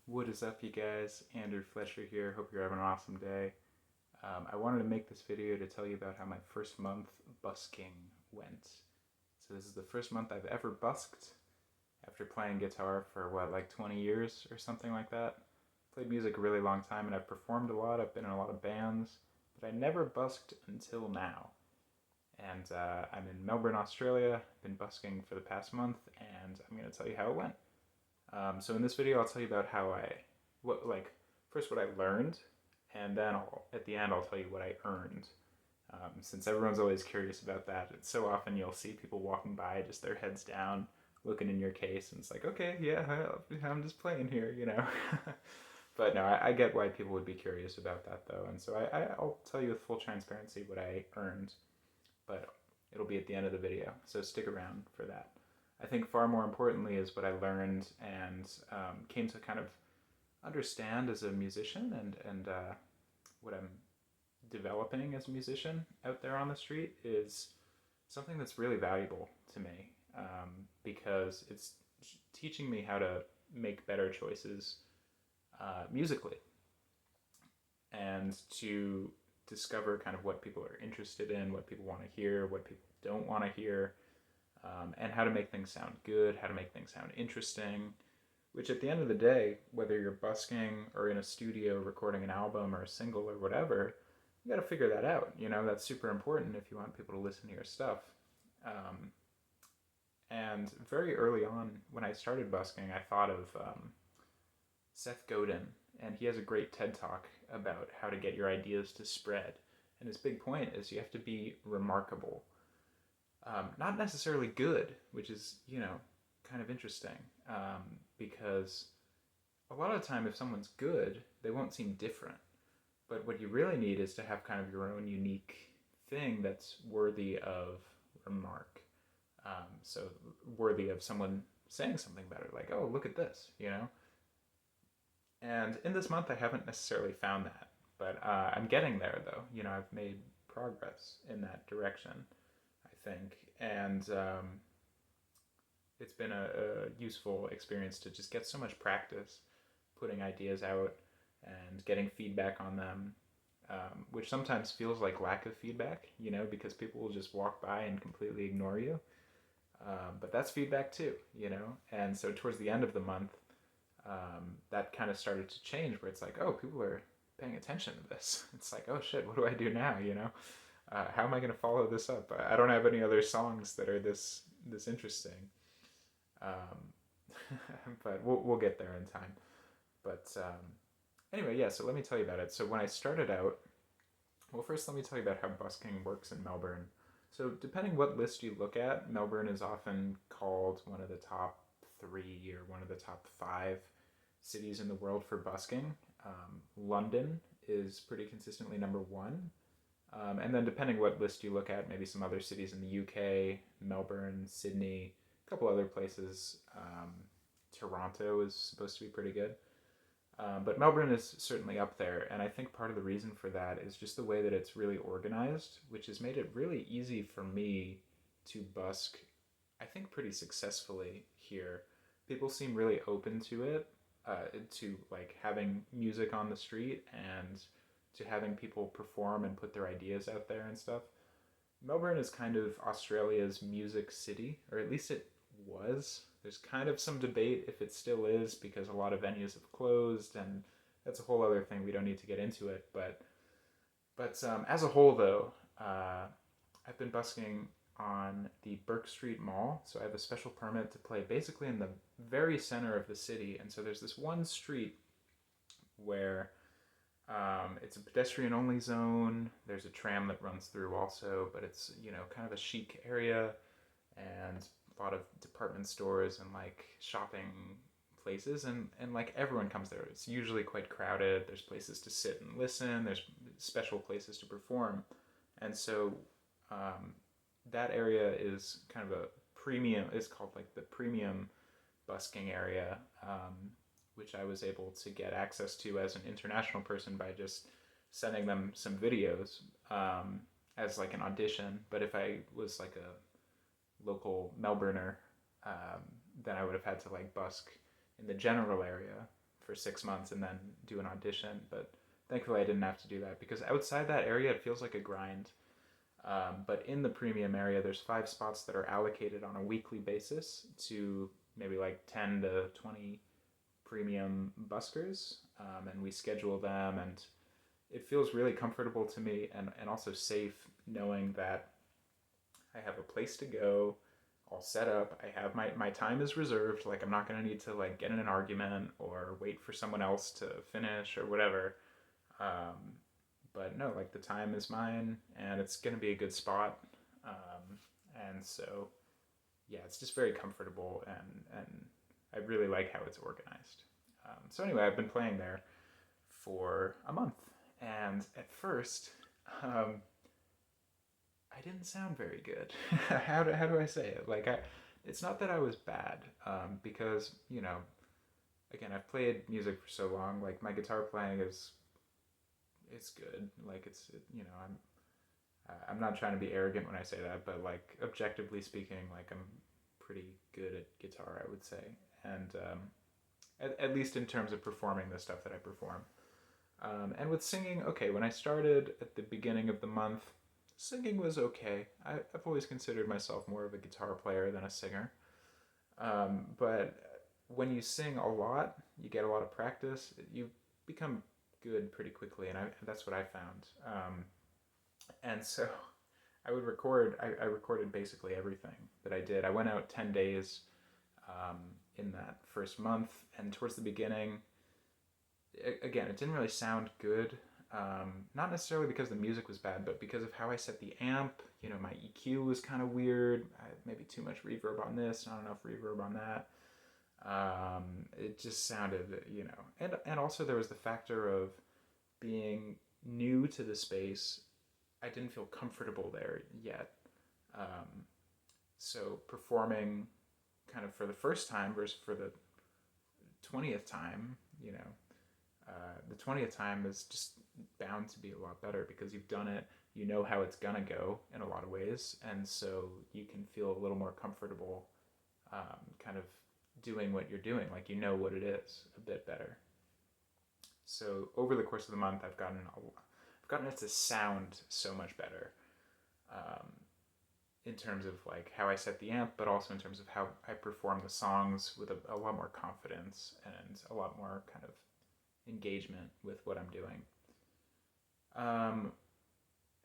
What is up, you guys? Andrew Fletcher here. Hope you're having an awesome day. I wanted to make this video to tell you about how my first month busking went. So this is the first month I've ever busked after playing guitar for like 20 years or something like that. Played music a really long time and I've performed a lot. I've been in a lot of bands, but I never busked until now. And I'm in Melbourne, Australia. I've been busking for the past month, and I'm going to tell you how it went. So in this video, I'll tell you about first what I learned, and then at the end, I'll tell you what I earned. Since everyone's always curious about that, it's so often you'll see people walking by, just their heads down, looking in your case, and it's like, okay, yeah, I'm just playing here. But no, I get why people would be curious about that, though, and so I'll tell you with full transparency what I earned, but it'll be at the end of the video, so stick around for that. I think far more importantly is what I learned and came to kind of understand as a musician and what I'm developing as a musician out there on the street is something that's really valuable to me because it's teaching me how to make better choices musically and to discover kind of what people are interested in, what people want to hear, what people don't want to hear. And how to make things sound good, how to make things sound interesting, which at the end of the day, whether you're busking or in a studio recording an album or a single or whatever, you got to figure that out. That's super important if you want people to listen to your stuff. And very early on, when I started busking, I thought of Seth Godin, and he has a great TED Talk about how to get your ideas to spread. And his big point is you have to be remarkable. Not necessarily good, which is, kind of interesting, because a lot of the time if someone's good, they won't seem different. But what you really need is to have kind of your own unique thing that's worthy of remark. So worthy of someone saying something about it, like, oh, look at this. And in this month, I haven't necessarily found that, but I'm getting there, though. I've made progress in that direction, I think, and it's been a useful experience to just get so much practice putting ideas out and getting feedback on them, which sometimes feels like lack of feedback, because people will just walk by and completely ignore you. But that's feedback too, and so towards the end of the month, that kind of started to change where it's like, oh, people are paying attention to this. It's like, oh shit, what do I do now, how am I going to follow this up? I don't have any other songs that are this interesting, but we'll get there in time. But anyway, yeah. So let me tell you about it. So when I started out, well, first let me tell you about how busking works in Melbourne. So depending what list you look at, Melbourne is often called one of the top 3 or one of the top 5 cities in the world for busking. London is pretty consistently number 1. And then depending what list you look at, maybe some other cities in the UK, Melbourne, Sydney, a couple other places. Toronto is supposed to be pretty good. But Melbourne is certainly up there, and I think part of the reason for that is just the way that it's really organized, which has made it really easy for me to busk, I think, pretty successfully here. People seem really open to it, to like having music on the street and to having people perform and put their ideas out there and stuff. Melbourne is kind of Australia's music city, or at least it was. There's kind of some debate if it still is because a lot of venues have closed, and that's a whole other thing. We don't need to get into it, but as a whole, though, I've been busking on the Burke Street Mall, so I have a special permit to play basically in the very center of the city, and so there's this one street where it's a pedestrian-only zone. There's a tram that runs through also, but it's, kind of a chic area and a lot of department stores and like shopping places, and like everyone comes there. It's usually quite crowded. There's places to sit and listen. There's special places to perform. And so that area is kind of a premium, it's called like the premium busking area, which I was able to get access to as an international person by just sending them some videos as like an audition. But if I was like a local Melbourner, then I would have had to like busk in the general area for 6 months and then do an audition. But thankfully, I didn't have to do that because outside that area, it feels like a grind. But in the premium area, there's 5 spots that are allocated on a weekly basis to maybe like 10 to 20 premium buskers, and we schedule them, and it feels really comfortable to me and also safe knowing that I have a place to go all set up. I have my time is reserved. Like I'm not going to need to like get in an argument or wait for someone else to finish or whatever. Um, but no, like the time is mine and it's going to be a good spot. And so, yeah, it's just very comfortable and I really like how it's organized. So anyway, I've been playing there for a month. And at first, I didn't sound very good. How do I say it? Like it's not that I was bad, because again, I've played music for so long. Like my guitar playing is it's good. Like I'm not trying to be arrogant when I say that, but like objectively speaking, like I'm pretty good at guitar, I would say, and at least in terms of performing the stuff that I perform. And with singing, okay, when I started at the beginning of the month, singing was okay. I've always considered myself more of a guitar player than a singer. But when you sing a lot, you get a lot of practice, you become good pretty quickly, and that's what I found. And so I would record, I recorded basically everything that I did. I went out 10 days in that first month, and towards the beginning, again, it didn't really sound good. Not necessarily because the music was bad, but because of how I set the amp. My EQ was kind of weird. I had maybe too much reverb on this, not enough reverb on that. It just sounded, and also there was the factor of being new to the space. I didn't feel comfortable there yet. So performing kind of for the first time versus for the 20th time, the 20th time is just bound to be a lot better because you've done it, you know how it's gonna go in a lot of ways, and so you can feel a little more comfortable kind of doing what you're doing, like you know what it is a bit better. So over the course of the month, I've gotten it to sound so much better, in terms of like how I set the amp, but also in terms of how I perform the songs with a lot more confidence and a lot more kind of engagement with what I'm doing.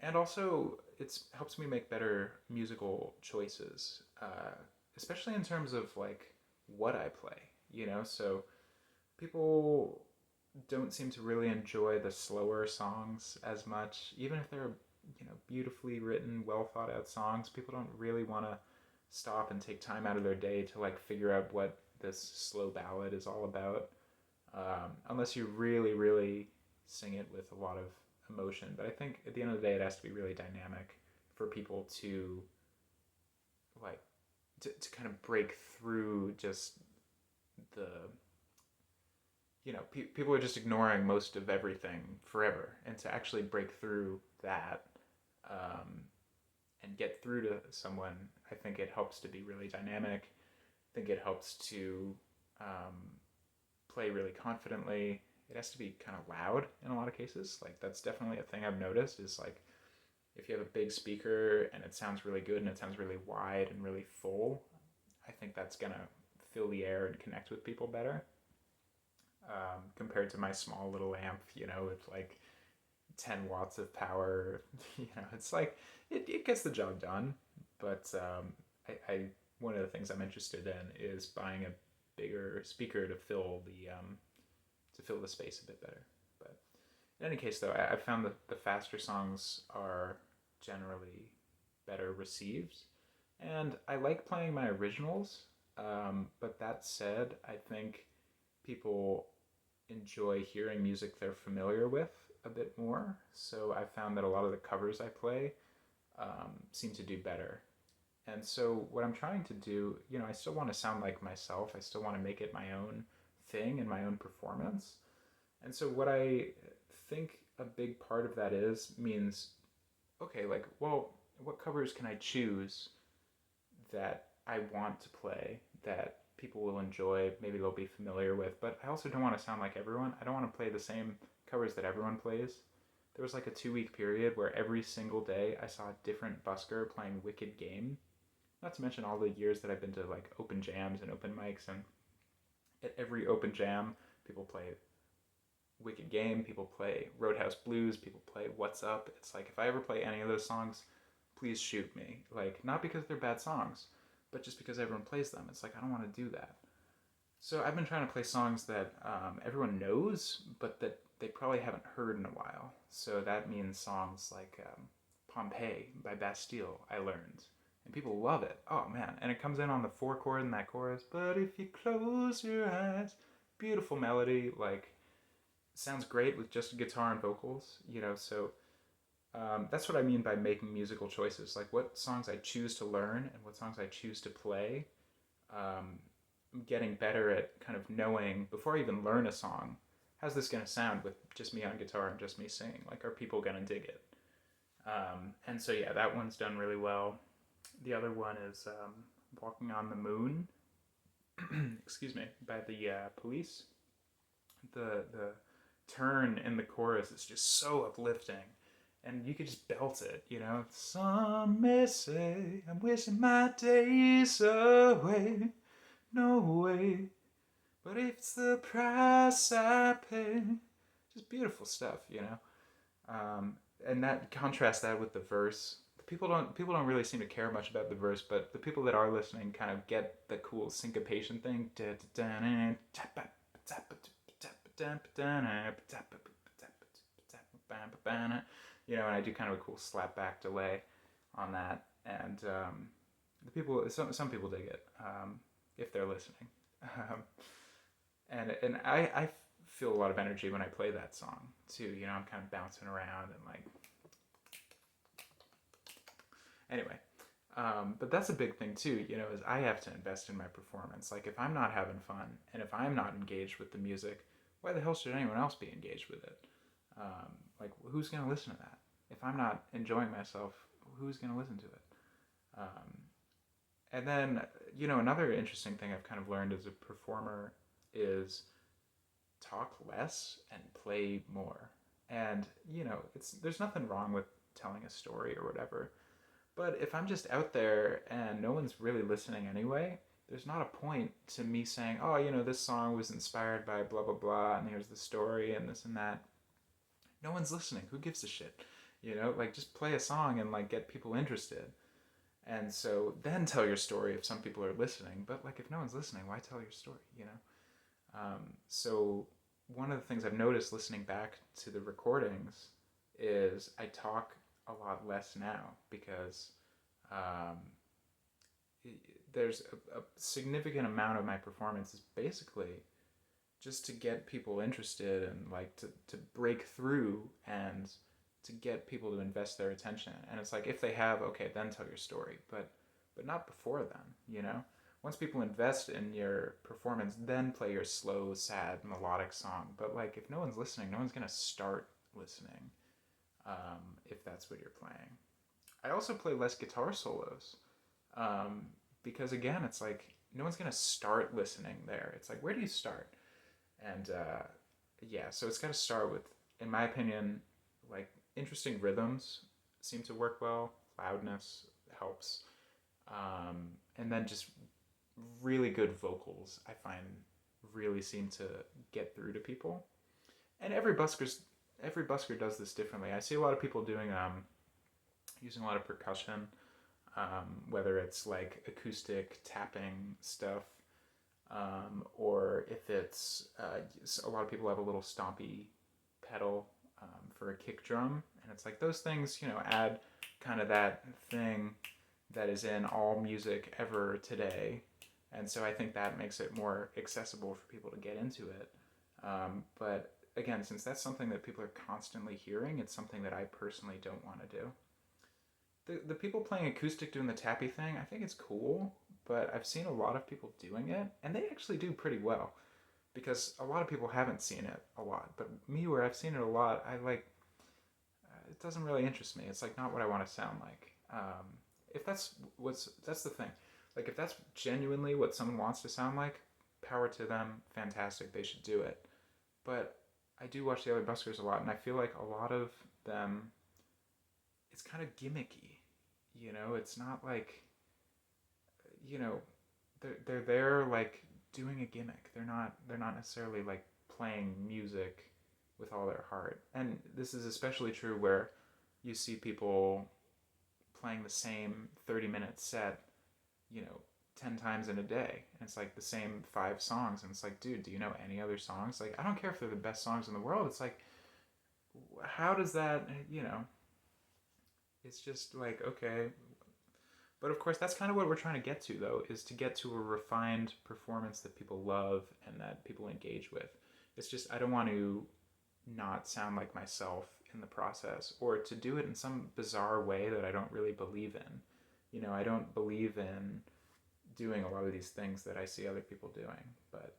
And also, it helps me make better musical choices, especially in terms of like what I play. So people don't seem to really enjoy the slower songs as much, even if they're beautifully written, well thought out songs. People don't really want to stop and take time out of their day to like figure out what this slow ballad is all about, unless you really, really sing it with a lot of emotion. But I think at the end of the day, it has to be really dynamic for people to like to kind of break through just the people are just ignoring most of everything forever, and to actually break through that, and get through to someone, I think it helps to be really dynamic. I think it helps to play really confidently. It has to be kind of loud in a lot of cases. Like that's definitely a thing I've noticed is like if you have a big speaker and it sounds really good and it sounds really wide and really full, I think that's gonna fill the air and connect with people better. Compared to my small little amp, with like 10 watts of power, it's like it gets the job done. But I one of the things I'm interested in is buying a bigger speaker to fill the space a bit better. But in any case, though, I found that the faster songs are generally better received, and I like playing my originals. But that said, I think people enjoy hearing music they're familiar with a bit more. So I found that a lot of the covers I play seem to do better. And so what I'm trying to do, I still want to sound like myself. I still want to make it my own thing and my own performance. And so what I think a big part of that means, okay, like, well, what covers can I choose that I want to play that people will enjoy, maybe they'll be familiar with, but I also don't want to sound like everyone. I don't want to play the same covers that everyone plays. There was like a 2 week period where every single day I saw a different busker playing Wicked Game. Not to mention all the years that I've been to like open jams and open mics, and at every open jam, people play Wicked Game, people play Roadhouse Blues, people play What's Up. It's like if I ever play any of those songs, please shoot me. Like, not because they're bad songs, but just because everyone plays them. It's like I don't want to do that. So I've been trying to play songs that everyone knows, but that they probably haven't heard in a while. So that means songs like Pompeii by Bastille, I learned. And people love it. Oh man. And it comes in on the 4 chord in that chorus. But if you close your eyes, beautiful melody, like sounds great with just guitar and vocals, so that's what I mean by making musical choices. Like what songs I choose to learn and what songs I choose to play. I'm getting better at kind of knowing, before I even learn a song, how's this going to sound with just me on guitar and just me singing? Like, are people going to dig it? And so, yeah, that one's done really well. The other one is Walking on the Moon, excuse me, by the Police. The turn in the chorus is just so uplifting. And you could just belt it, Some may say I'm wishing my days away. No way. But it's the price I pay. Just beautiful stuff, and that contrast that with the verse. People don't really seem to care much about the verse, but the people that are listening kind of get the cool syncopation thing. And I do kind of a cool slap back delay on that, and some people dig it if they're listening, and I feel a lot of energy when I play that song too. I'm kind of bouncing around and like. Anyway, but that's a big thing too, is I have to invest in my performance. Like if I'm not having fun and if I'm not engaged with the music, why the hell should anyone else be engaged with it? Like who's going to listen to that? If I'm not enjoying myself, who's going to listen to it? And then, another interesting thing I've kind of learned as a performer is talk less and play more. And, there's nothing wrong with telling a story or whatever. But if I'm just out there and no one's really listening anyway, there's not a point to me saying, oh, this song was inspired by blah, blah, blah, and here's the story and this and that. No one's listening. Who gives a shit? Like just play a song and like get people interested. And so then tell your story if some people are listening. But like if no one's listening, why tell your story, So one of the things I've noticed listening back to the recordings is I talk a lot less now because there's a significant amount of my performance is basically just to get people interested and like to break through and to get people to invest their attention. And it's like if they have, okay, then tell your story, but not before then, Once people invest in your performance, then play your slow, sad, melodic song. But like if no one's listening, no one's gonna start listening. If that's what you're playing. I also play less guitar solos because again, it's like no one's gonna start listening there. It's like, where do you start? And so it's got to start with, in my opinion, like interesting rhythms seem to work well. Loudness helps, and then just really good vocals I find really seem to get through to people. And every busker does this differently. I see a lot of people doing using a lot of percussion, whether it's like acoustic tapping stuff, or if it's a lot of people have a little stompy pedal for a kick drum, and it's like those things add kind of that thing that is in all music ever today, and so I think that makes it more accessible for people to get into it. But again, since that's something that people are constantly hearing, it's something that I personally don't want to do. The people playing acoustic doing the tappy thing, I think it's cool, but I've seen a lot of people doing it, and they actually do pretty well, because a lot of people haven't seen it a lot. But me, where I've seen it a lot, I like, it doesn't really interest me. It's like not what I want to sound like. If that's the thing. Like if that's genuinely what someone wants to sound like, power to them, fantastic, they should do it. But I do watch the other buskers a lot, and I feel like a lot of them, it's kind of gimmicky. It's not like, you know, they're there like doing a gimmick. They're not necessarily like playing music with all their heart. And this is especially true where you see people playing the same 30-minute set, you know, 10 times in a day. And it's like the same 5 songs. And it's like, dude, do you know any other songs? Like, I don't care if they're the best songs in the world. It's like, how does that, it's just like, okay. But of course, that's kind of what we're trying to get to, though, is to get to a refined performance that people love and that people engage with. It's just, I don't want to not sound like myself in the process, or to do it in some bizarre way that I don't really believe in. I don't believe in doing a lot of these things that I see other people doing. But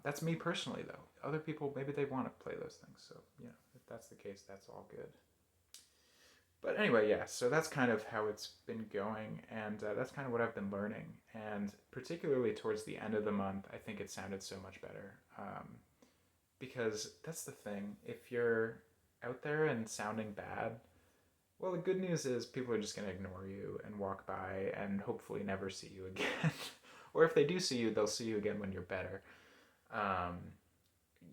that's me personally, though. Other people, maybe they want to play those things. So, if that's the case, that's all good. But anyway, yeah, so that's kind of how it's been going, and that's kind of what I've been learning. And particularly towards the end of the month, I think it sounded so much better. Because that's the thing. If you're out there and sounding bad, well, the good news is people are just going to ignore you and walk by and hopefully never see you again. Or if they do see you, they'll see you again when you're better. Um,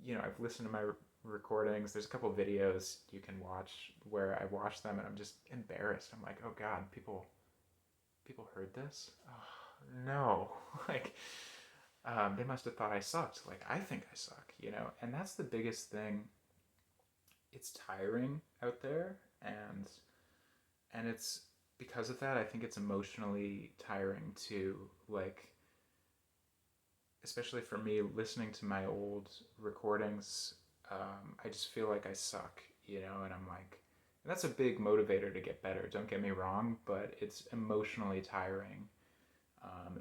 I've listened to my recordings. There's a couple of videos you can watch where I watch them and I'm just embarrassed. I'm like, oh God, people heard this? Oh, no. Like, they must have thought I sucked. Like, I think I suck, And that's the biggest thing. It's tiring out there, and it's because of that. I think it's emotionally tiring too. Like, especially for me, listening to my old recordings, I just feel like I suck, and I'm like, and that's a big motivator to get better. Don't get me wrong, but it's emotionally tiring.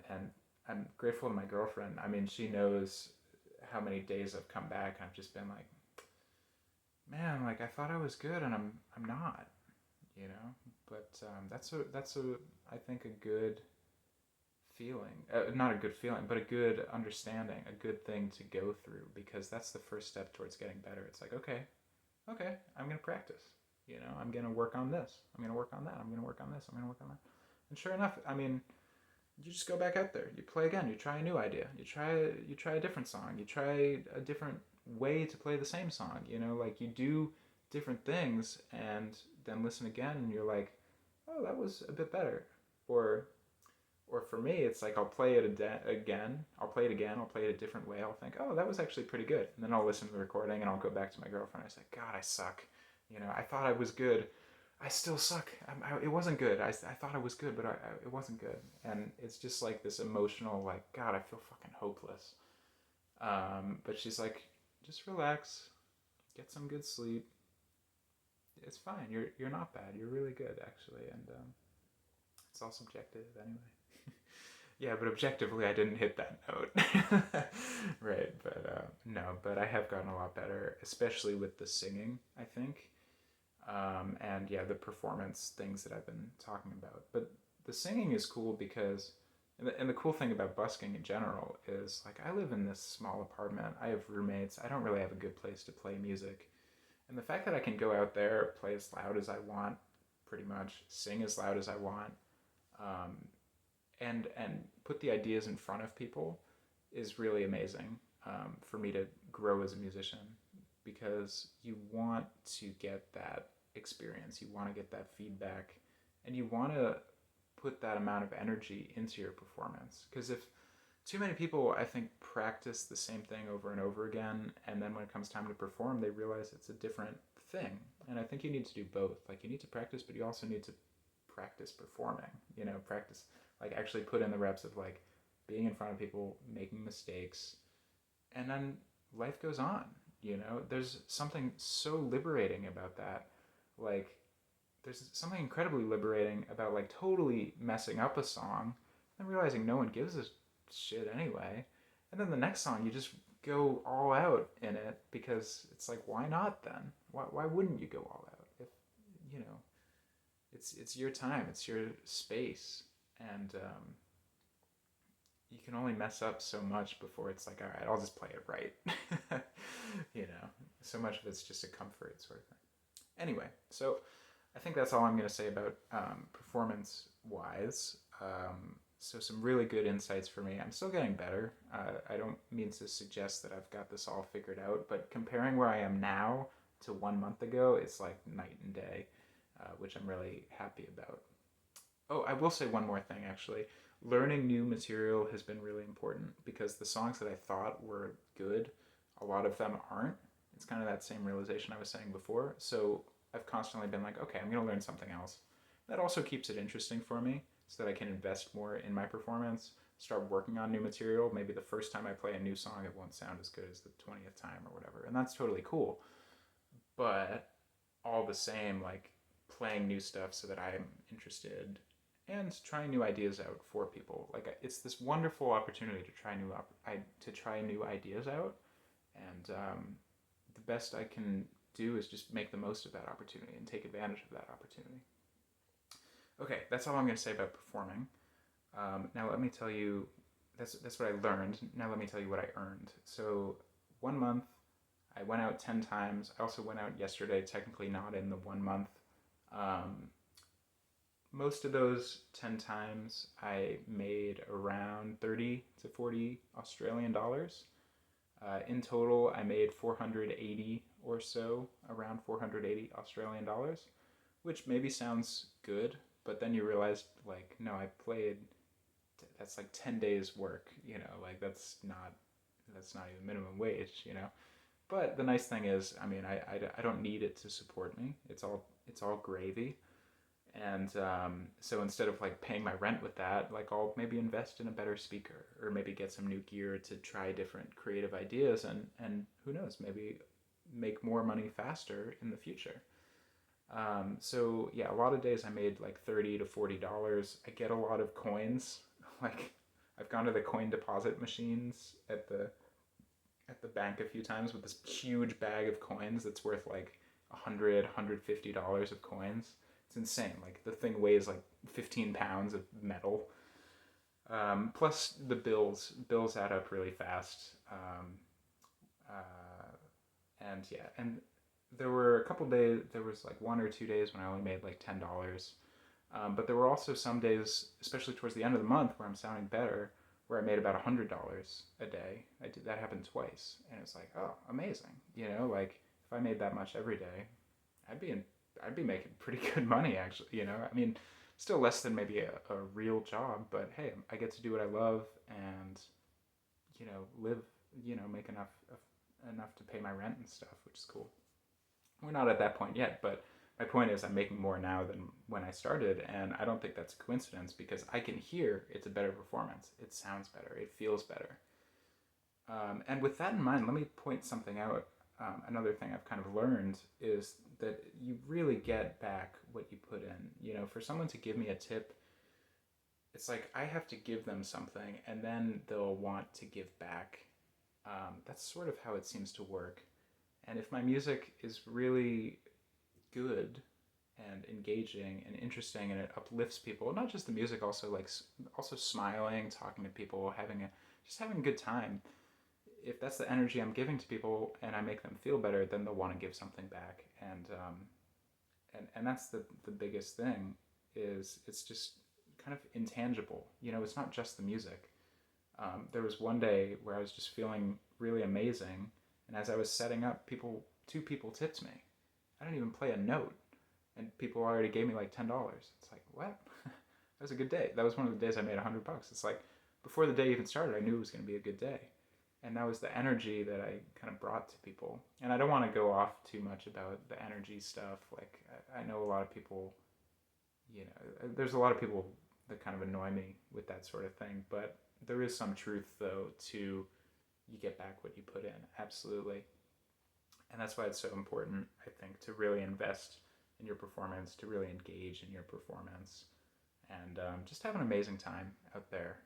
And I'm grateful to my girlfriend. I mean, she knows how many days I've come back and I've just been like, man, like I thought I was good and I'm not, But that's a I think a good feeling, not a good feeling, but a good understanding, a good thing to go through, because that's the first step towards getting better. It's like, okay, I'm gonna practice. I'm gonna work on this. I'm gonna work on that. I'm gonna work on this. I'm gonna work on that. And sure enough, I mean, you just go back out there, you play again, you try a new idea, you try a different song, you try a different way to play the same song, like you do different things and then listen again and you're like, oh, that was a bit better. Or for me, it's like I'll play it again, I'll play it a different way, I'll think, oh, that was actually pretty good, and then I'll listen to the recording and I'll go back to my girlfriend and I say, God, I suck, I thought I was good, I still suck. It wasn't good. I thought it was good, but it wasn't good. And it's just like this emotional, like, God, I feel fucking hopeless. But she's like, just relax, get some good sleep. It's fine. You're not bad. You're really good, actually. And it's all subjective anyway. Yeah, but objectively, I didn't hit that note. Right, but no, but I have gotten a lot better, especially with the singing, I think. And yeah, the performance things that I've been talking about. But the singing is cool because, and the cool thing about busking in general is, like, I live in this small apartment. I have roommates. I don't really have a good place to play music. And the fact that I can go out there, play as loud as I want, pretty much, sing as loud as I want, um, and put the ideas in front of people is really amazing, for me to grow as a musician, because you want to get that experience, you want to get that feedback, and you want to put that amount of energy into your performance. Because if too many people, I think, practice the same thing over and over again, and then when it comes time to perform, they realize it's a different thing. And I think you need to do both. Like, you need to practice, but you also need to practice performing. Practice, like, actually put in the reps of, like, being in front of people, making mistakes, and then life goes on. There's something so liberating about that. Like, there's something incredibly liberating about, like, totally messing up a song and realizing no one gives a shit anyway. And then the next song, you just go all out in it, because it's like, why not then? Why wouldn't you go all out? If, it's your time, it's your space. And you can only mess up so much before it's like, all right, I'll just play it right. You know, so much of it's just a comfort sort of thing. Anyway, so I think that's all I'm going to say about performance wise. So some really good insights for me. I'm still getting better. I don't mean to suggest that I've got this all figured out, but comparing where I am now to 1 month ago, it's like night and day, which I'm really happy about. Oh, I will say one more thing actually. Learning new material has been really important because the songs that I thought were good, a lot of them aren't. It's kind of that same realization I was saying before. So I've constantly been like, okay, I'm going to learn something else. That also keeps it interesting for me so that I can invest more in my performance, start working on new material. Maybe the first time I play a new song, it won't sound as good as the 20th time or whatever. And that's totally cool. But all the same, like playing new stuff so that I'm interested and trying new ideas out for people. Like it's this wonderful opportunity to try new ideas out, and the best I can do is just make the most of that opportunity and take advantage of that opportunity. Okay, that's all I'm going to say about performing. Now let me tell you, that's what I learned. Now let me tell you what I earned. So 1 month, I went out 10 times. I also went out yesterday, technically not in the 1 month. Um, Most of those 10 times I made around 30 to 40 Australian dollars. In total, I made 480 or so, around 480 Australian dollars, which maybe sounds good, but then you realize, like, no, I played, that's like 10 days work, you know, like that's not even minimum wage, you know. But the nice thing is, I mean, I don't need it to support me. It's all gravy. And so instead of like paying my rent with that, like I'll maybe invest in a better speaker or maybe get some new gear to try different creative ideas, and who knows, maybe make more money faster in the future. So yeah, a lot of days I made like $30 to $40. I get a lot of coins. Like I've gone to the coin deposit machines at the bank a few times with this huge bag of coins that's worth like $150 of coins. It's insane. Like the thing weighs like 15 pounds of metal. Plus the bills add up really fast. And yeah, and there were a couple days. There was like 1 or 2 days when I only made like $10. But there were also some days, especially towards the end of the month, where I'm sounding better, where I made about $100 a day. I did that happen twice, and it's like, oh, amazing. You know, like if I made that much every day, I'd be in, I'd be making pretty good money actually. You know, I mean, still less than maybe a real job, but hey, I get to do what I love, and live, make enough to pay my rent and stuff, which is cool. We're not at that point yet, but my point is I'm making more now than when I started, and I don't think that's a coincidence because I can hear it's a better performance. It sounds better. It feels better. And with that in mind, let me point something out. Another thing I've kind of learned is that you really get back what you put in. For someone to give me a tip, it's like I have to give them something, and then they'll want to give back. That's sort of how it seems to work. And if my music is really good and engaging and interesting and it uplifts people, not just the music, also also smiling, talking to people, just having a good time, if that's the energy I'm giving to people and I make them feel better, then they'll want to give something back. And that's the biggest thing, is it's just kind of intangible. It's not just the music. There was one day where I was just feeling really amazing, and as I was setting up, two people tipped me. I didn't even play a note, and people already gave me like $10. It's like, what? That was a good day. That was one of the days I made $100. It's like before the day even started, I knew it was going to be a good day, and that was the energy that I kind of brought to people. And I don't want to go off too much about the energy stuff. Like I know a lot of people, there's a lot of people that kind of annoy me with that sort of thing, but there is some truth though to you get back what you put in. Absolutely. And that's why it's so important, I think, to really invest in your performance, to really engage in your performance, and just have an amazing time out there.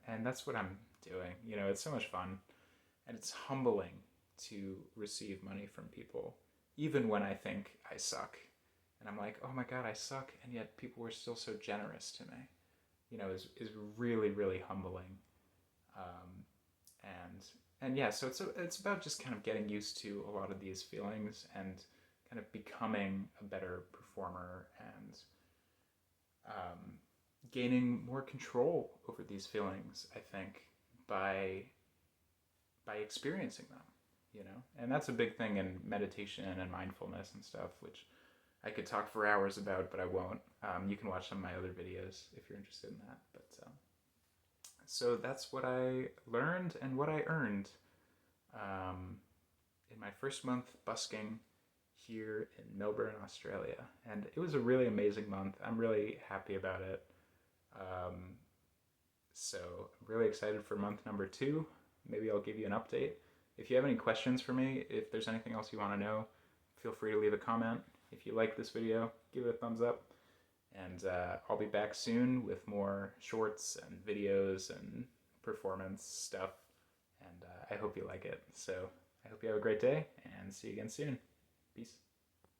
And that's what I'm doing. It's so much fun, and it's humbling to receive money from people, even when I think I suck. And I'm like, oh my God, I suck, and yet people were still so generous to me. Is really, really humbling. And yeah, so it's about just kind of getting used to a lot of these feelings and kind of becoming a better performer and gaining more control over these feelings, I think, by experiencing them, you know. And that's a big thing in meditation and mindfulness and stuff, which I could talk for hours about, but I won't. You can watch some of my other videos if you're interested in that. But so that's what I learned and what I earned in my first month busking here in Melbourne, Australia. And it was a really amazing month. I'm really happy about it. So I'm really excited for month number 2. Maybe I'll give you an update. If you have any questions for me, if there's anything else you want to know, feel free to leave a comment. If you like this video, give it a thumbs up. And I'll be back soon with more shorts and videos and performance stuff. And I hope you like it. So I hope you have a great day and see you again soon. Peace.